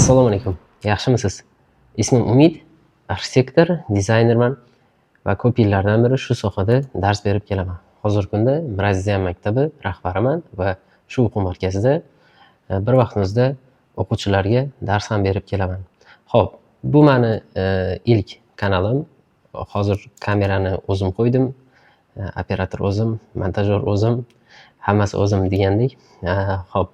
Assalomu alaykum. Yaxshimisiz? Ismim Umid, arxitektor, dizaynerman va ko'p yillardan beri shu sohada dars berib kelaman. Hozirgi kunda Miraziyan maktabi rahbariman va shu o'quv markazida bir vaqtimizda o'quvchilarga dars ham berib kelaman. Xo'p, bu meni ilk kanalim. Hozir kamerani o'zim qo'ydim, operator o'zim, montajyor o'zim, hammasi o'zim degandek. Xo'p.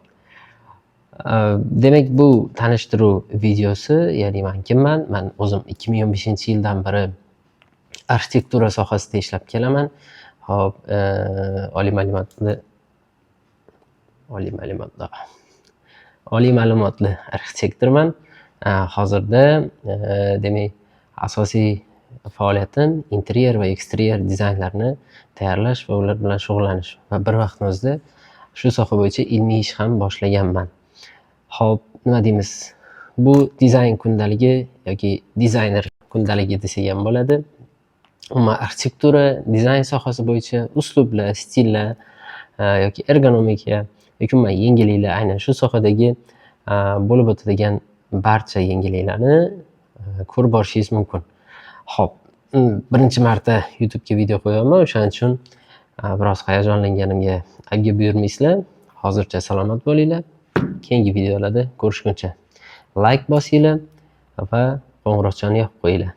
Demak, bu tanishtiruv videosi, ya'ni men kimman? Men o'zim 2015-yildan beri arxitektura sohasida ishlab kelaman. Hop, oliy ma'lumotli arxitektorman. Hozirda demak, asosiy faoliyatim interyer va eksteryer dizaynlarini tayyorlash va ular bilan shug'ullanish va bir vaqtimizda shu soha bo'yicha ilmiy ish ham boshlaganman. Xo'p, nima deymiz? Bu dizayn kundaligi yoki dizayner kundaligi desak ham bo'ladi. Umuman arxitektura, dizayn sohasi bo'yicha uslublar, stillar yoki ergonomika yoki umuman yengilliklar, aynan shu sohadagi bo'lib o'tadigan barcha yengilliklarni ko'rib borishingiz mumkin. Xo'p, birinchi marta YouTube'ga video qo'yyapman, o'shaning uchun biroz hayajonlanganimga afv buyurmaysizlar. Hozircha salomat bo'linglar. Keyingi videolarda ko'rishguncha like bosinglar va qo'ng'iroqchani yoqib qo'yinglar.